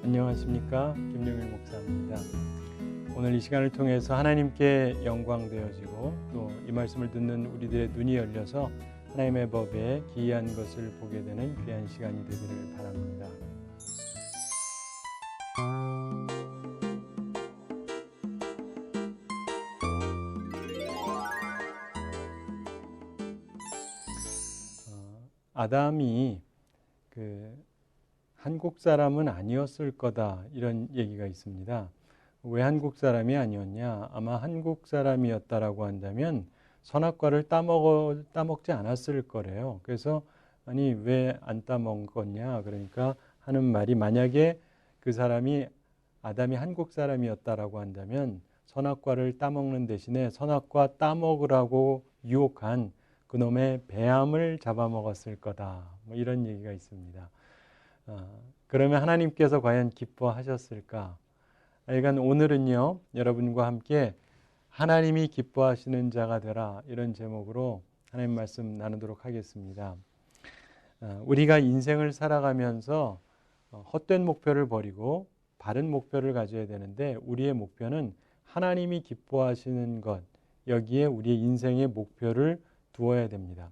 안녕하십니까, 김용일 목사입니다. 오늘 이 시간을 통해서 하나님께 영광 되어지고 또 이 말씀을 듣는 우리들의 눈이 열려서 하나님의 법에 기이한 것을 보게 되는 귀한 시간이 되기를 바랍니다. 아담이 한국 사람은 아니었을 거다, 이런 얘기가 있습니다. 왜 한국 사람이 아니었냐? 아마 한국 사람이었다라고 한다면 선악과를 따먹지 않았을 거래요. 그래서 아니 왜 안 따먹었냐? 그러니까 하는 말이, 만약에 그 사람이 아담이 한국 사람이었다라고 한다면 선악과를 따먹는 대신에 선악과 따먹으라고 유혹한 그놈의 배암을 잡아먹었을 거다, 뭐 이런 얘기가 있습니다. 그러면 하나님께서 과연 기뻐하셨을까? 그러니까 오늘은요, 여러분과 함께 하나님이 기뻐하시는 자가 되라, 이런 제목으로 하나님 말씀 나누도록 하겠습니다. 우리가 인생을 살아가면서 헛된 목표를 버리고 바른 목표를 가져야 되는데, 우리의 목표는 하나님이 기뻐하시는 것, 여기에 우리의 인생의 목표를 두어야 됩니다.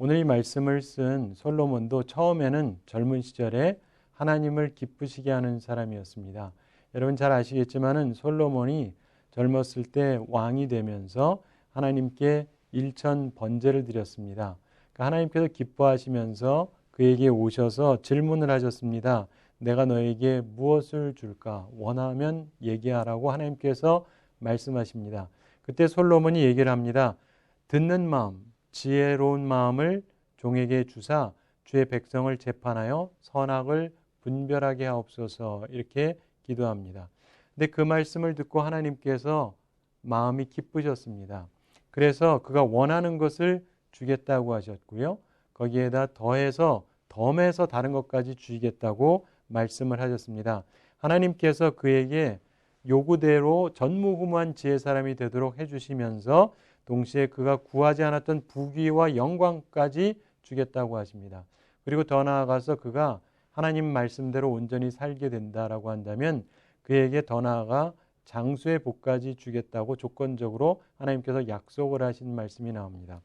오늘 이 말씀을 쓴 솔로몬도 처음에는 젊은 시절에 하나님을 기쁘시게 하는 사람이었습니다. 여러분 잘 아시겠지만은 솔로몬이 젊었을 때 왕이 되면서 하나님께 일천 번제를 드렸습니다. 그러니까 하나님께서 기뻐하시면서 그에게 오셔서 질문을 하셨습니다. 내가 너에게 무엇을 줄까? 원하면 얘기하라고 하나님께서 말씀하십니다. 그때 솔로몬이 얘기를 합니다. 듣는 마음, 지혜로운 마음을 종에게 주사 주의 백성을 재판하여 선악을 분별하게 하옵소서, 이렇게 기도합니다. 근데 그 말씀을 듣고 하나님께서 마음이 기쁘셨습니다. 그래서 그가 원하는 것을 주겠다고 하셨고요. 거기에다 더해서 덤에서 다른 것까지 주시겠다고 말씀을 하셨습니다. 하나님께서 그에게 요구대로 전무후무한 지혜 사람이 되도록 해주시면서 동시에 그가 구하지 않았던 부귀와 영광까지 주겠다고 하십니다. 그리고 더 나아가서 그가 하나님 말씀대로 온전히 살게 된다라고 한다면 그에게 더 나아가 장수의 복까지 주겠다고 조건적으로 하나님께서 약속을 하신 말씀이 나옵니다.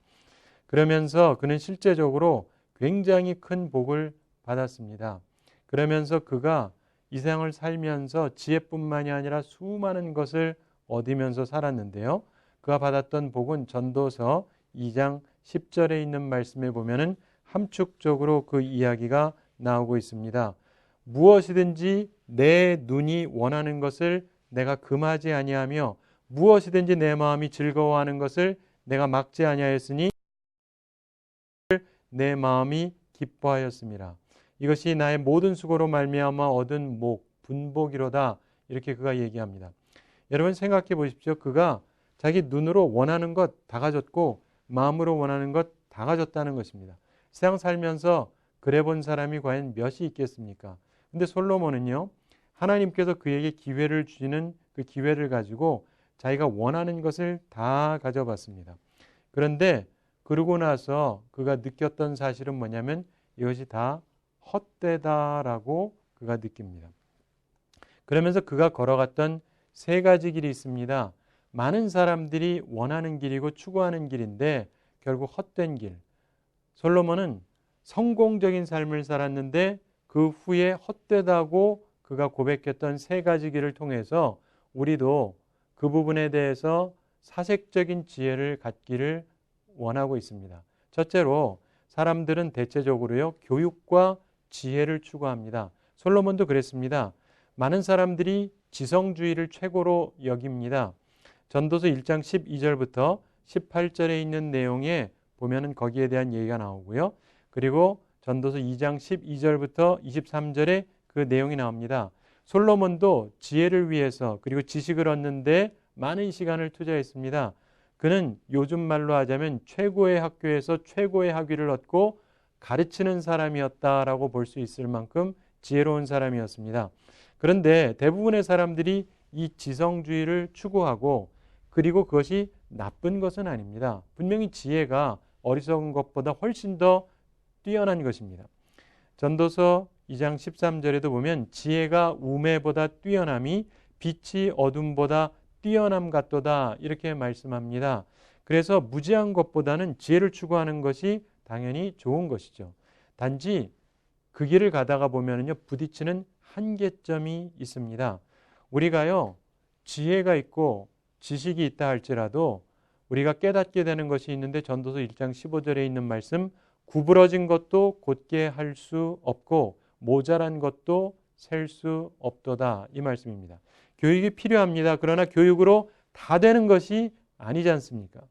그러면서 그는 실제적으로 굉장히 큰 복을 받았습니다. 그러면서 그가 이 세상을 살면서 지혜뿐만이 아니라 수많은 것을 얻으면서 살았는데요. 그가 받았던 복은 전도서 2장 10절에 있는 말씀에 보면은 함축적으로 그 이야기가 나오고 있습니다. 무엇이든지 내 눈이 원하는 것을 내가 금하지 아니하며 무엇이든지 내 마음이 즐거워하는 것을 내가 막지 아니하였으니 내 마음이 기뻐하였습니다. 이것이 나의 모든 수고로 말미암아 얻은 목, 분복이로다, 이렇게 그가 얘기합니다. 여러분 생각해 보십시오. 그가 자기 눈으로 원하는 것 다 가졌고 마음으로 원하는 것 다 가졌다는 것입니다. 세상 살면서 그래 본 사람이 과연 몇이 있겠습니까? 근데 솔로몬은요, 하나님께서 그에게 기회를 주시는 그 기회를 가지고 자기가 원하는 것을 다 가져봤습니다. 그런데 그러고 나서 그가 느꼈던 사실은 뭐냐면 이것이 다 헛되다라고 그가 느낍니다. 그러면서 그가 걸어갔던 세 가지 길이 있습니다. 많은 사람들이 원하는 길이고 추구하는 길인데 결국 헛된 길. 솔로몬은 성공적인 삶을 살았는데 그 후에 헛되다고 그가 고백했던 세 가지 길을 통해서 우리도 그 부분에 대해서 사색적인 지혜를 갖기를 원하고 있습니다. 첫째로 사람들은 대체적으로요, 교육과 지혜를 추구합니다. 솔로몬도 그랬습니다. 많은 사람들이 지성주의를 최고로 여깁니다. 전도서 1장 12절부터 18절에 있는 내용에 보면은 거기에 대한 얘기가 나오고요. 그리고 전도서 2장 12절부터 23절에 그 내용이 나옵니다. 솔로몬도 지혜를 위해서 그리고 지식을 얻는데 많은 시간을 투자했습니다. 그는 요즘 말로 하자면 최고의 학교에서 최고의 학위를 얻고 가르치는 사람이었다라고 볼 수 있을 만큼 지혜로운 사람이었습니다. 그런데 대부분의 사람들이 이 지성주의를 추구하고 그리고 그것이 나쁜 것은 아닙니다. 분명히 지혜가 어리석은 것보다 훨씬 더 뛰어난 것입니다. 전도서 2장 13절에도 보면 지혜가 우매보다 뛰어남이 빛이 어둠보다 뛰어남 같도다 이렇게 말씀합니다. 그래서 무지한 것보다는 지혜를 추구하는 것이 당연히 좋은 것이죠. 단지 그 길을 가다가 보면요 부딪히는 한계점이 있습니다. 우리가요 지혜가 있고 지식이 있다 할지라도 우리가 깨닫게 되는 것이 있는데 전도서 1장 15절에 있는 말씀 구부러진 것도 곧게 할 수 없고 모자란 것도 셀 수 없도다 이 말씀입니다. 교육이 필요합니다. 그러나 교육으로 다 되는 것이 아니지 않습니까?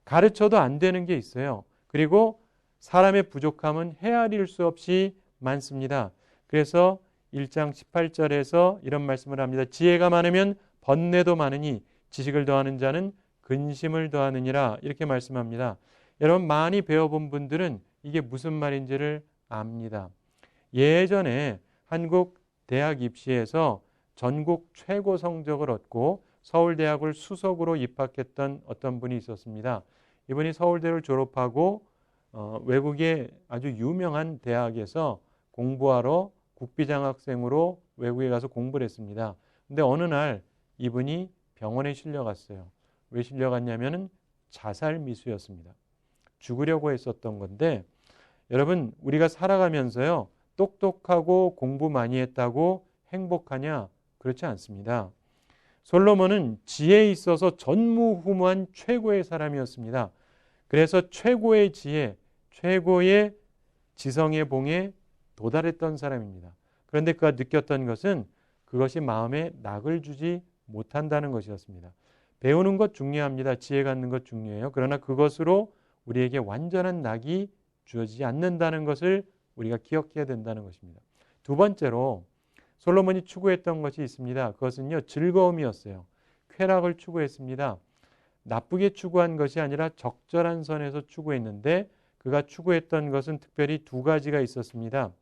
가르쳐도 안 되는 게 있어요. 그리고 사람의 부족함은 헤아릴 수 없이 많습니다. 그래서 1장 18절에서 이런 말씀을 합니다. 지혜가 많으면 번뇌도 많으니 지식을 더하는 자는 근심을 더하느니라 이렇게 말씀합니다. 여러분 많이 배워본 분들은 이게 무슨 말인지를 압니다. 예전에 한국 대학 입시에서 전국 최고 성적을 얻고 서울대학을 수석으로 입학했던 어떤 분이 있었습니다. 이분이 서울대를 졸업하고 외국의 아주 유명한 대학에서 공부하러 국비장학생으로 외국에 가서 공부를 했습니다. 근데 어느 날 이분이 병원에 실려갔어요. 왜 실려갔냐면은 자살 미수였습니다. 죽으려고 했었던 건데 여러분 우리가 살아가면서요 똑똑하고 공부 많이 했다고 행복하냐? 그렇지 않습니다. 솔로몬은 지혜에 있어서 전무후무한 최고의 사람이었습니다. 그래서 최고의 지혜, 최고의 지성의 봉에 도달했던 사람입니다. 그런데 그가 느꼈던 것은 그것이 마음에 낙을 주지 못한다는 것이었습니다. 배우는 것 중요합니다. 지혜 갖는 것 중요해요. 그러나 그것으로 우리에게 완전한 낙이 주어지지 않는다는 것을 우리가 기억해야 된다는 것입니다. 두 번째로 솔로몬이 추구했던 것이 있습니다. 그것은요 즐거움이었어요. 쾌락을 추구했습니다. 나쁘게 추구한 것이 아니라 적절한 선에서 추구했는데 그가 추구했던 것은 특별히 두 가지가 있었습니다.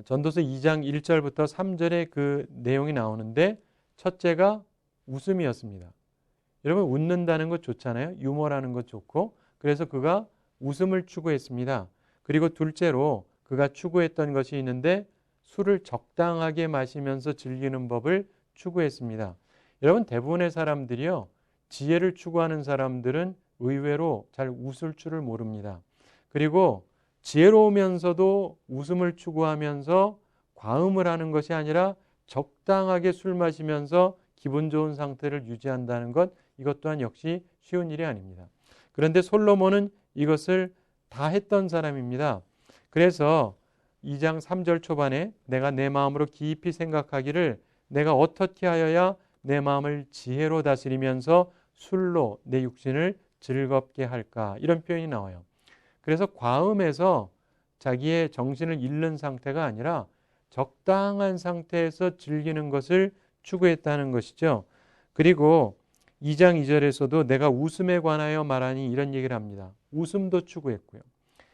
전도서 2장 1절부터 3절에 그 내용이 나오는데 첫째가 웃음이었습니다. 여러분 웃는다는 것 좋잖아요. 유머라는 것 좋고 그래서 그가 웃음을 추구했습니다. 그리고 둘째로 그가 추구했던 것이 있는데 술을 적당하게 마시면서 즐기는 법을 추구했습니다. 여러분 대부분의 사람들이요. 지혜를 추구하는 사람들은 의외로 잘 웃을 줄을 모릅니다. 그리고 지혜로우면서도 웃음을 추구하면서 과음을 하는 것이 아니라 적당하게 술 마시면서 기분 좋은 상태를 유지한다는 것 이것 또한 역시 쉬운 일이 아닙니다. 그런데 솔로몬은 이것을 다 했던 사람입니다. 그래서 2장 3절 초반에 내가 내 마음으로 깊이 생각하기를 내가 어떻게 하여야 내 마음을 지혜로 다스리면서 술로 내 육신을 즐겁게 할까 이런 표현이 나와요. 그래서 과음해서 자기의 정신을 잃는 상태가 아니라 적당한 상태에서 즐기는 것을 추구했다는 것이죠. 그리고 2장 2절에서도 내가 웃음에 관하여 말하니 이런 얘기를 합니다. 웃음도 추구했고요.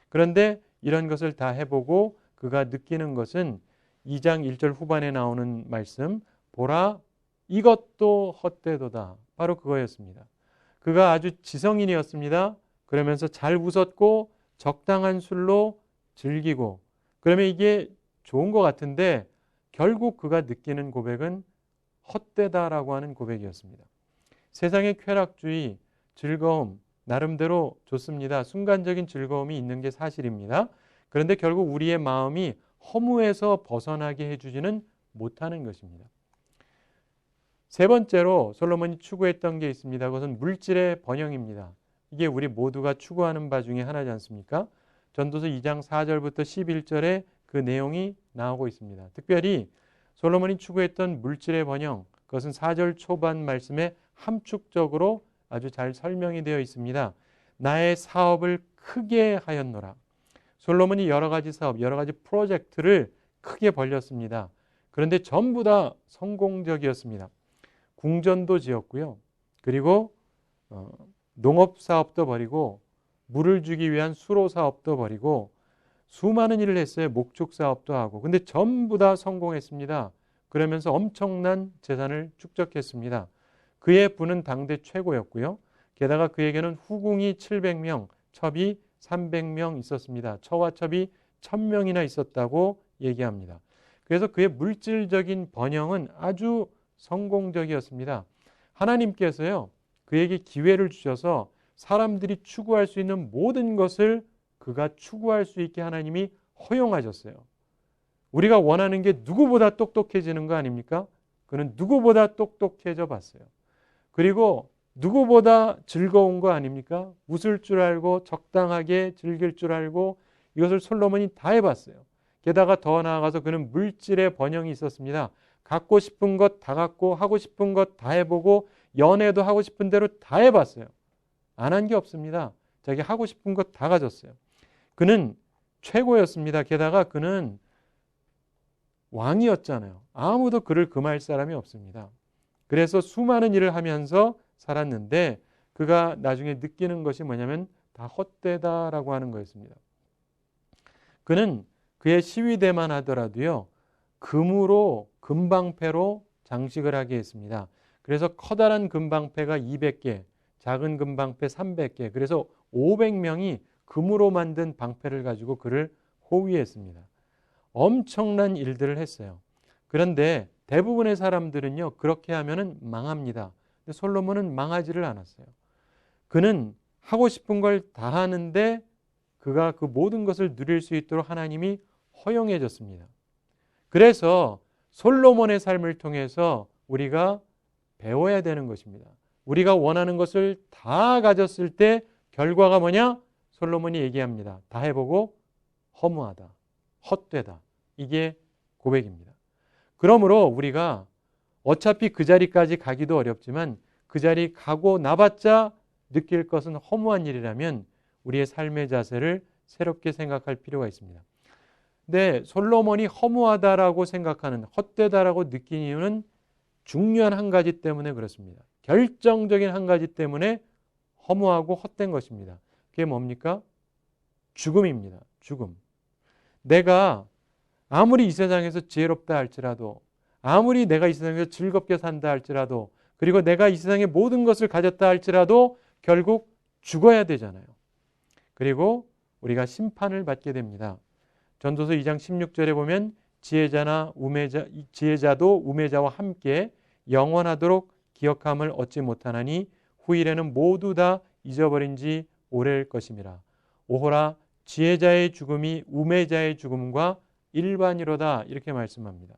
그런데 이런 것을 다 해보고 그가 느끼는 것은 2장 1절 후반에 나오는 말씀 보라 이것도 헛되도다. 바로 그거였습니다. 그가 아주 지성인이었습니다. 그러면서 잘 웃었고 적당한 술로 즐기고 그러면 이게 좋은 것 같은데 결국 그가 느끼는 고백은 헛되다라고 하는 고백이었습니다. 세상의 쾌락주의, 즐거움 나름대로 좋습니다. 순간적인 즐거움이 있는 게 사실입니다. 그런데 결국 우리의 마음이 허무에서 벗어나게 해주지는 못하는 것입니다. 세 번째로 솔로몬이 추구했던 게 있습니다. 그것은 물질의 번영입니다. 이게 우리 모두가 추구하는 바 중에 하나지 않습니까? 전도서 2장 4절부터 11절에 그 내용이 나오고 있습니다. 특별히 솔로몬이 추구했던 물질의 번영, 그것은 4절 초반 말씀에 함축적으로 아주 잘 설명이 되어 있습니다. 나의 사업을 크게 하였노라. 솔로몬이 여러 가지 사업, 여러 가지 프로젝트를 크게 벌렸습니다. 그런데 전부 다 성공적이었습니다. 궁전도 지었고요. 그리고 농업 사업도 벌이고 물을 주기 위한 수로 사업도 벌이고 수많은 일을 했어요. 목축 사업도 하고. 근데 전부 다 성공했습니다. 그러면서 엄청난 재산을 축적했습니다. 그의 부는 당대 최고였고요. 게다가 그에게는 후궁이 700명, 첩이 300명 있었습니다. 처와 첩이 1000명이나 있었다고 얘기합니다. 그래서 그의 물질적인 번영은 아주 성공적이었습니다. 하나님께서요, 그에게 기회를 주셔서 사람들이 추구할 수 있는 모든 것을 그가 추구할 수 있게 하나님이 허용하셨어요. 우리가 원하는 게 누구보다 똑똑해지는 거 아닙니까? 그는 누구보다 똑똑해져 봤어요. 그리고 누구보다 즐거운 거 아닙니까? 웃을 줄 알고 적당하게 즐길 줄 알고 이것을 솔로몬이 다 해봤어요. 게다가 더 나아가서 그는 물질의 번영이 있었습니다. 갖고 싶은 것 다 갖고 하고 싶은 것 다 해보고 연애도 하고 싶은 대로 다 해봤어요. 안 한 게 없습니다. 자기 하고 싶은 것 다 가졌어요. 그는 최고였습니다. 게다가 그는 왕이었잖아요. 아무도 그를 금할 사람이 없습니다. 그래서 수많은 일을 하면서 살았는데 그가 나중에 느끼는 것이 뭐냐면 다 헛되다라고 하는 거였습니다. 그는 그의 시위대만 하더라도요, 금으로 금방패로 장식을 하게 했습니다. 그래서 커다란 금방패가 200개, 작은 금방패 300개, 그래서 500명이 금으로 만든 방패를 가지고 그를 호위했습니다. 엄청난 일들을 했어요. 그런데 대부분의 사람들은요, 그렇게 하면은 망합니다. 근데 솔로몬은 망하지를 않았어요. 그는 하고 싶은 걸 다 하는데 그가 그 모든 것을 누릴 수 있도록 하나님이 허용해 줬습니다. 그래서 솔로몬의 삶을 통해서 우리가 배워야 되는 것입니다. 우리가 원하는 것을 다 가졌을 때 결과가 뭐냐? 솔로몬이 얘기합니다. 다 해보고 허무하다, 헛되다. 이게 고백입니다. 그러므로 우리가 어차피 그 자리까지 가기도 어렵지만 그 자리 가고 나봤자 느낄 것은 허무한 일이라면 우리의 삶의 자세를 새롭게 생각할 필요가 있습니다. 근데 솔로몬이 허무하다라고 생각하는, 헛되다라고 느낀 이유는 중요한 한 가지 때문에 그렇습니다. 결정적인 한 가지 때문에 허무하고 헛된 것입니다. 그게 뭡니까? 죽음입니다. 죽음. 내가 아무리 이 세상에서 지혜롭다 할지라도, 아무리 내가 이 세상에서 즐겁게 산다 할지라도, 그리고 내가 이 세상의 모든 것을 가졌다 할지라도 결국 죽어야 되잖아요. 그리고 우리가 심판을 받게 됩니다. 전도서 2장 16절에 보면 지혜자도 우매자와 함께 영원하도록 기억함을 얻지 못하나니 후일에는 모두 다 잊어버린 지 오래일 것임이라. 오호라 지혜자의 죽음이 우매자의 죽음과 일반이로다, 이렇게 말씀합니다.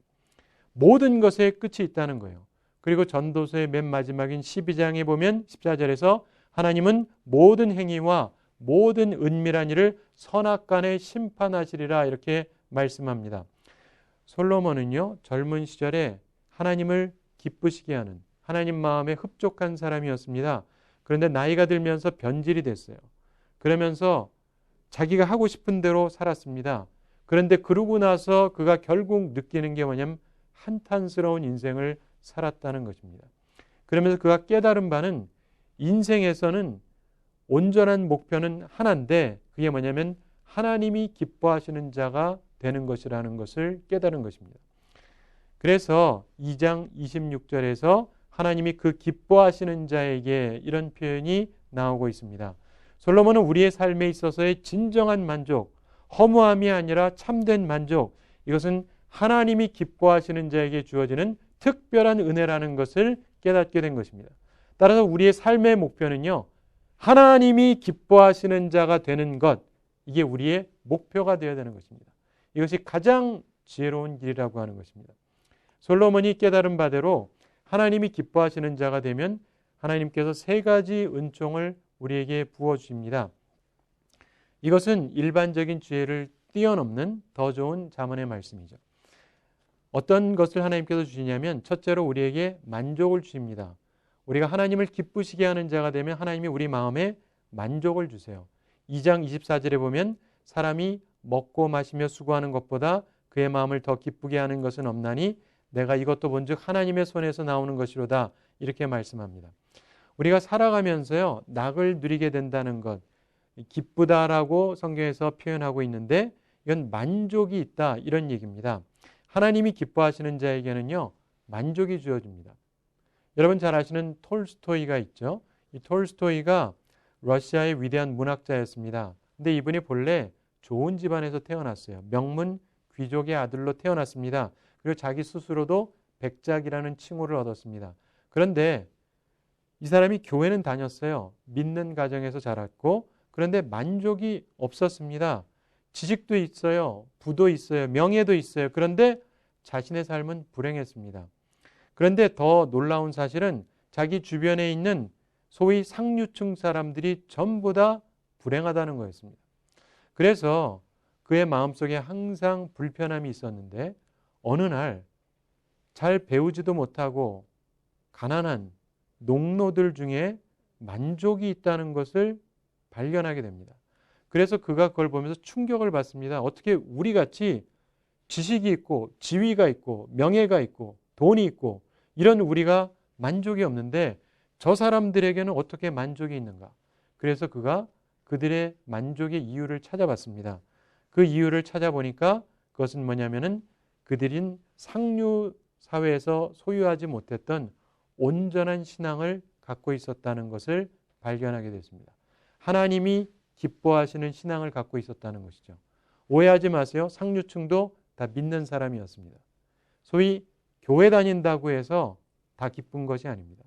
모든 것에 끝이 있다는 거예요. 그리고 전도서의 맨 마지막인 12장에 보면 14절에서 하나님은 모든 행위와 모든 은밀한 일을 선악간에 심판하시리라, 이렇게 말씀합니다. 솔로몬은요, 젊은 시절에 하나님을 기쁘시게 하는, 하나님 마음에 흡족한 사람이었습니다. 그런데 나이가 들면서 변질이 됐어요. 그러면서 자기가 하고 싶은 대로 살았습니다. 그런데 그러고 나서 그가 결국 느끼는 게 뭐냐면 한탄스러운 인생을 살았다는 것입니다. 그러면서 그가 깨달은 바는 인생에서는 온전한 목표는 하나인데 그게 뭐냐면 하나님이 기뻐하시는 자가 되는 것이라는 것을 깨달은 것입니다. 그래서 2장 26절에서 하나님이 그 기뻐하시는 자에게 이런 표현이 나오고 있습니다. 솔로몬은 우리의 삶에 있어서의 진정한 만족, 허무함이 아니라 참된 만족, 이것은 하나님이 기뻐하시는 자에게 주어지는 특별한 은혜라는 것을 깨닫게 된 것입니다. 따라서 우리의 삶의 목표는요, 하나님이 기뻐하시는 자가 되는 것, 이게 우리의 목표가 되어야 되는 것입니다. 이것이 가장 지혜로운 길이라고 하는 것입니다. 솔로몬이 깨달은 바대로 하나님이 기뻐하시는 자가 되면 하나님께서 세 가지 은총을 우리에게 부어주십니다. 이것은 일반적인 지혜를 뛰어넘는 더 좋은 잠언의 말씀이죠. 어떤 것을 하나님께서 주시냐면 첫째로 우리에게 만족을 주십니다. 우리가 하나님을 기쁘시게 하는 자가 되면 하나님이 우리 마음에 만족을 주세요. 2장 24절에 보면 사람이 먹고 마시며 수고하는 것보다 그의 마음을 더 기쁘게 하는 것은 없나니 내가 이것도 본즉 하나님의 손에서 나오는 것이로다, 이렇게 말씀합니다. 우리가 살아가면서요, 낙을 누리게 된다는 것, 기쁘다라고 성경에서 표현하고 있는데 이건 만족이 있다, 이런 얘기입니다. 하나님이 기뻐하시는 자에게는요, 만족이 주어집니다. 여러분 잘 아시는 톨스토이가 있죠. 이 톨스토이가 러시아의 위대한 문학자였습니다. 근데 이분이 본래 좋은 집안에서 태어났어요. 명문 귀족의 아들로 태어났습니다. 그리고 자기 스스로도 백작이라는 칭호를 얻었습니다. 그런데 이 사람이 교회는 다녔어요. 믿는 가정에서 자랐고, 그런데 만족이 없었습니다. 지식도 있어요. 부도 있어요. 명예도 있어요. 그런데 자신의 삶은 불행했습니다. 그런데 더 놀라운 사실은 자기 주변에 있는 소위 상류층 사람들이 전부 다 불행하다는 거였습니다. 그래서 그의 마음속에 항상 불편함이 있었는데 어느 날 잘 배우지도 못하고 가난한 농노들 중에 만족이 있다는 것을 발견하게 됩니다. 그래서 그가 그걸 보면서 충격을 받습니다. 어떻게 우리같이 지식이 있고 지위가 있고 명예가 있고 돈이 있고 이런 우리가 만족이 없는데 저 사람들에게는 어떻게 만족이 있는가? 그래서 그가 그들의 만족의 이유를 찾아봤습니다. 그 이유를 찾아보니까 그것은 뭐냐면은 그들인 상류 사회에서 소유하지 못했던 온전한 신앙을 갖고 있었다는 것을 발견하게 됐습니다. 하나님이 기뻐하시는 신앙을 갖고 있었다는 것이죠. 오해하지 마세요. 상류층도 다 믿는 사람이었습니다. 소위 교회 다닌다고 해서 다 기쁜 것이 아닙니다.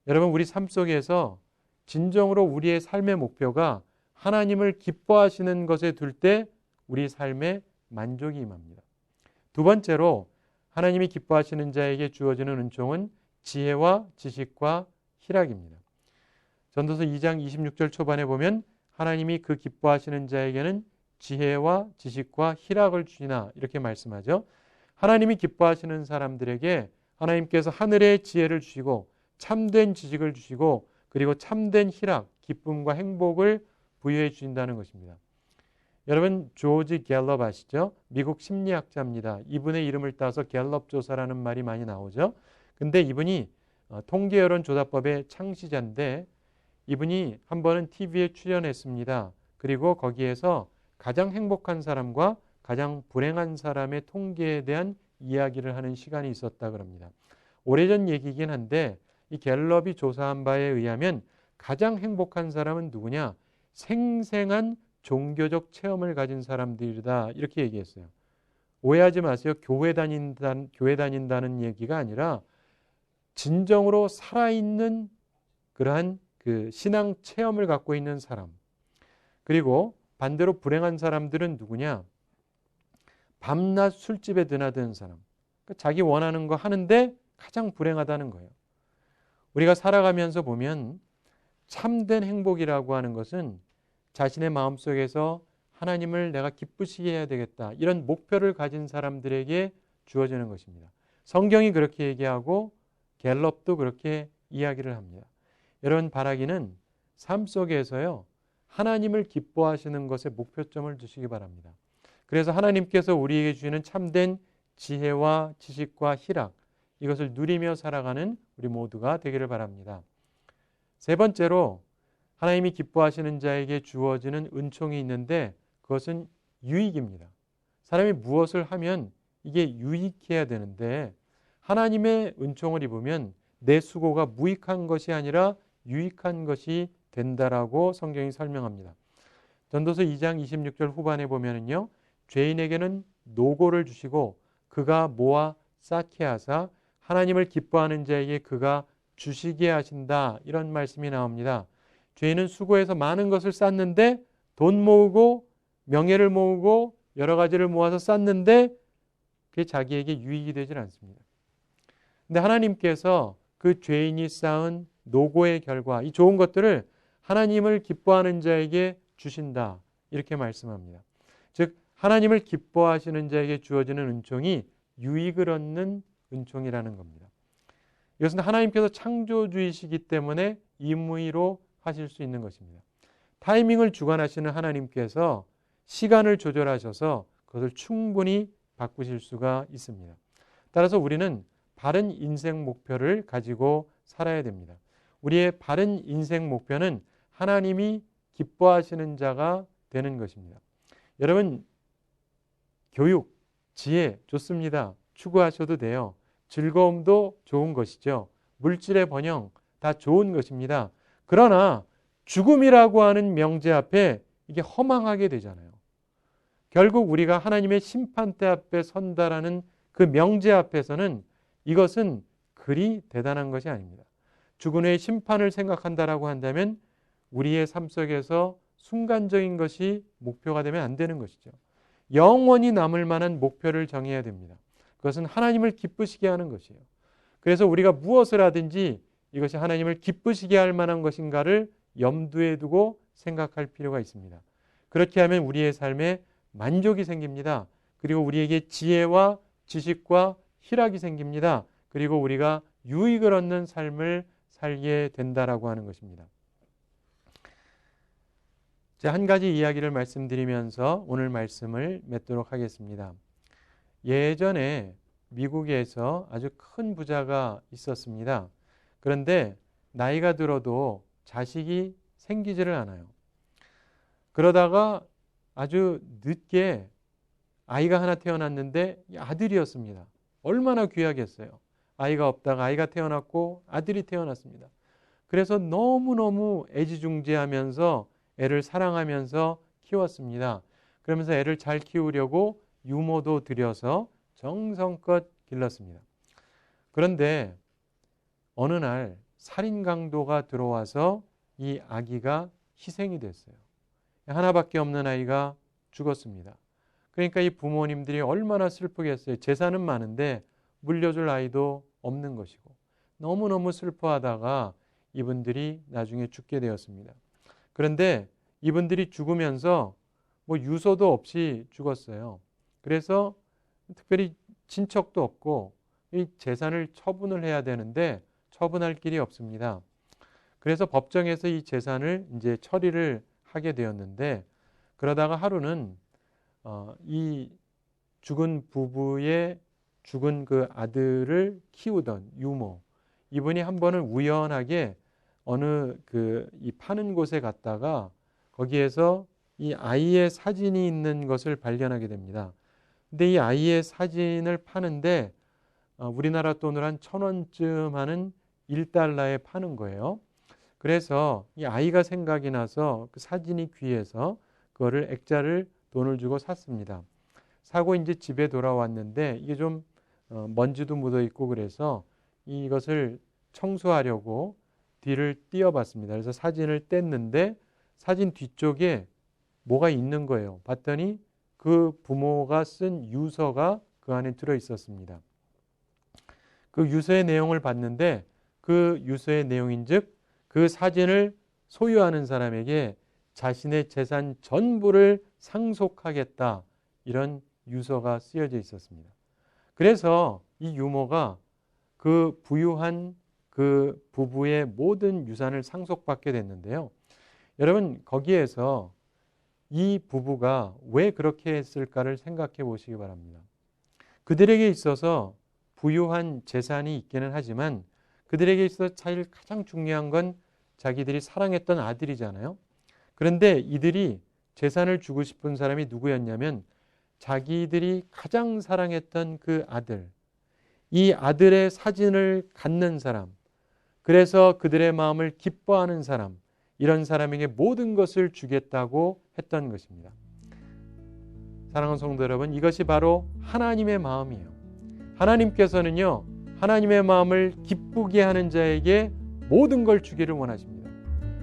여러분, 우리 삶 속에서 진정으로 우리의 삶의 목표가 하나님을 기뻐하시는 것에 둘 때 우리 삶에 만족이 임합니다. 두 번째로 하나님이 기뻐하시는 자에게 주어지는 은총은 지혜와 지식과 희락입니다. 전도서 2장 26절 초반에 보면 하나님이 그 기뻐하시는 자에게는 지혜와 지식과 희락을 주시나 이렇게 말씀하죠. 하나님이 기뻐하시는 사람들에게 하나님께서 하늘의 지혜를 주시고 참된 지식을 주시고 그리고 참된 희락, 기쁨과 행복을 부여해 주신다는 것입니다. 여러분, 조지 갤럽 아시죠? 미국 심리학자입니다. 이분의 이름을 따서 갤럽 조사라는 말이 많이 나오죠. 근데 이분이 통계여론조사법의 창시자인데 이분이 한 번은 TV에 출연했습니다. 그리고 거기에서 가장 행복한 사람과 가장 불행한 사람의 통계에 대한 이야기를 하는 시간이 있었다 그럽니다. 오래전 얘기이긴 한데 이 갤럽이 조사한 바에 의하면 가장 행복한 사람은 누구냐? 생생한 종교적 체험을 가진 사람들이다 이렇게 얘기했어요. 오해하지 마세요. 교회 다닌다는 얘기가 아니라 진정으로 살아있는 그러한 그 신앙 체험을 갖고 있는 사람. 그리고 반대로 불행한 사람들은 누구냐? 밤낮 술집에 드나드는 사람. 그러니까 자기 원하는 거 하는데 가장 불행하다는 거예요. 우리가 살아가면서 보면 참된 행복이라고 하는 것은 자신의 마음속에서 하나님을 내가 기쁘시게 해야 되겠다. 이런 목표를 가진 사람들에게 주어지는 것입니다. 성경이 그렇게 얘기하고 갤럽도 그렇게 이야기를 합니다. 여러분, 바라기는 삶 속에서요. 하나님을 기뻐하시는 것에 목표점을 두시기 바랍니다. 그래서 하나님께서 우리에게 주시는 참된 지혜와 지식과 희락, 이것을 누리며 살아가는 우리 모두가 되기를 바랍니다. 세 번째로 하나님이 기뻐하시는 자에게 주어지는 은총이 있는데 그것은 유익입니다. 사람이 무엇을 하면 이게 유익해야 되는데 하나님의 은총을 입으면 내 수고가 무익한 것이 아니라 유익한 것이 된다라고 성경이 설명합니다. 전도서 2장 26절 후반에 보면은요. 죄인에게는 노고를 주시고 그가 모아 쌓게 하사 하나님을 기뻐하는 자에게 그가 주시게 하신다. 이런 말씀이 나옵니다. 죄인은 수고해서 많은 것을 쌓는데 돈 모으고 명예를 모으고 여러 가지를 모아서 쌓는데 그게 자기에게 유익이 되질 않습니다. 근데 하나님께서 그 죄인이 쌓은 노고의 결과, 이 좋은 것들을 하나님을 기뻐하는 자에게 주신다. 이렇게 말씀합니다. 즉 하나님을 기뻐하시는 자에게 주어지는 은총이 유익을 얻는 은총이라는 겁니다. 이것은 하나님께서 창조주이시기 때문에 임의로 하실 수 있는 것입니다. 타이밍을 주관하시는 하나님께서 시간을 조절하셔서 그것을 충분히 바꾸실 수가 있습니다. 따라서 우리는 바른 인생 목표를 가지고 살아야 됩니다. 우리의 바른 인생 목표는 하나님이 기뻐하시는 자가 되는 것입니다. 여러분, 교육, 지혜 좋습니다. 추구하셔도 돼요. 즐거움도 좋은 것이죠. 물질의 번영 다 좋은 것입니다. 그러나 죽음이라고 하는 명제 앞에 이게 허망하게 되잖아요. 결국 우리가 하나님의 심판대 앞에 선다라는 그 명제 앞에서는 이것은 그리 대단한 것이 아닙니다. 죽은 후의 심판을 생각한다라고 한다면 우리의 삶 속에서 순간적인 것이 목표가 되면 안 되는 것이죠. 영원히 남을 만한 목표를 정해야 됩니다. 그것은 하나님을 기쁘시게 하는 것이에요. 그래서 우리가 무엇을 하든지 이것이 하나님을 기쁘시게 할 만한 것인가를 염두에 두고 생각할 필요가 있습니다. 그렇게 하면 우리의 삶에 만족이 생깁니다. 그리고 우리에게 지혜와 지식과 희락이 생깁니다. 그리고 우리가 유익을 얻는 삶을 살게 된다라고 하는 것입니다. 한 가지 이야기를 말씀드리면서 오늘 말씀을 맺도록 하겠습니다. 예전에 미국에서 아주 큰 부자가 있었습니다. 그런데 나이가 들어도 자식이 생기지를 않아요. 그러다가 아주 늦게 아이가 하나 태어났는데 아들이었습니다. 얼마나 귀하겠어요. 아이가 없다가 아이가 태어났고 아들이 태어났습니다. 그래서 너무너무 애지중지하면서 애를 사랑하면서 키웠습니다. 그러면서 애를 잘 키우려고 유모도 들여서 정성껏 길렀습니다. 그런데 어느 날 살인 강도가 들어와서 이 아기가 희생이 됐어요. 하나밖에 없는 아이가 죽었습니다. 그러니까 이 부모님들이 얼마나 슬프겠어요. 재산은 많은데 물려줄 아이도 없는 것이고 너무너무 슬퍼하다가 이분들이 나중에 죽게 되었습니다. 그런데 이분들이 죽으면서 유서도 없이 죽었어요. 그래서 특별히 친척도 없고 이 재산을 처분을 해야 되는데 처분할 길이 없습니다. 그래서 법정에서 이 재산을 이제 처리를 하게 되었는데 그러다가 하루는 이 죽은 부부의 죽은 그 아들을 키우던 유모 이분이 한 번은 우연하게 어느 이 파는 곳에 갔다가 거기에서 이 아이의 사진이 있는 것을 발견하게 됩니다. 근데 이 아이의 사진을 파는데 우리나라 돈으로 한 1,000원쯤 하는 1달러에 파는 거예요. 그래서 이 아이가 생각이 나서 그 사진이 귀해서 그거를 액자를 돈을 주고 샀습니다. 사고 이제 집에 돌아왔는데 이게 좀 먼지도 묻어 있고 그래서 이것을 청소하려고 뒤를 띄어봤습니다. 그래서 사진을 뗐는데 사진 뒤쪽에 뭐가 있는 거예요. 봤더니 그 부모가 쓴 유서가 그 안에 들어 있었습니다. 그 유서의 내용을 봤는데 그 유서의 내용인즉 그 사진을 소유하는 사람에게 자신의 재산 전부를 상속하겠다 이런 유서가 쓰여져 있었습니다. 그래서 이 유모가 그 부유한 그 부부의 모든 유산을 상속받게 됐는데요. 여러분 거기에서 이 부부가 왜 그렇게 했을까를 생각해 보시기 바랍니다. 그들에게 있어서 부유한 재산이 있기는 하지만 그들에게 있어서 사실 가장 중요한 건 자기들이 사랑했던 아들이잖아요. 그런데 이들이 재산을 주고 싶은 사람이 누구였냐면 자기들이 가장 사랑했던 그 아들, 이 아들의 사진을 갖는 사람, 그래서 그들의 마음을 기뻐하는 사람, 이런 사람에게 모든 것을 주겠다고 했던 것입니다. 사랑하는 성도 여러분, 이것이 바로 하나님의 마음이에요. 하나님께서는요, 하나님의 마음을 기쁘게 하는 자에게 모든 걸 주기를 원하십니다.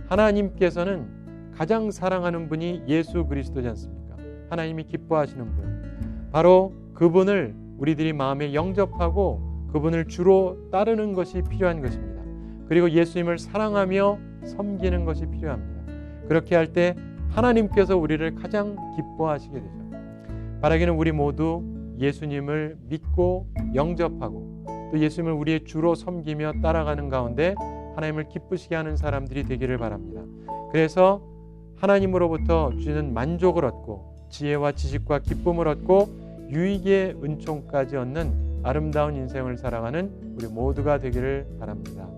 하나님께서는 가장 사랑하는 분이 예수 그리스도지 않습니까? 하나님이 기뻐하시는 분. 바로 그분을 우리들이 마음에 영접하고 그분을 주로 따르는 것이 필요한 것입니다. 그리고 예수님을 사랑하며 섬기는 것이 필요합니다. 그렇게 할 때 하나님께서 우리를 가장 기뻐하시게 되죠. 바라기는 우리 모두 예수님을 믿고 영접하고 또 예수님을 우리의 주로 섬기며 따라가는 가운데 하나님을 기쁘시게 하는 사람들이 되기를 바랍니다. 그래서 하나님으로부터 주는 만족을 얻고 지혜와 지식과 기쁨을 얻고 유익의 은총까지 얻는 아름다운 인생을 살아가는 우리 모두가 되기를 바랍니다.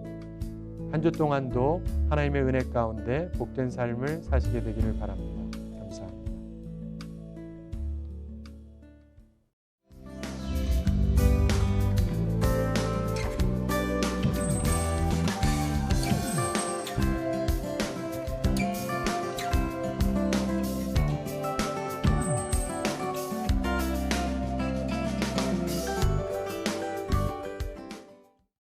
한 주 동안도 하나님의 은혜 가운데 복된 삶을 사시게 되기를 바랍니다.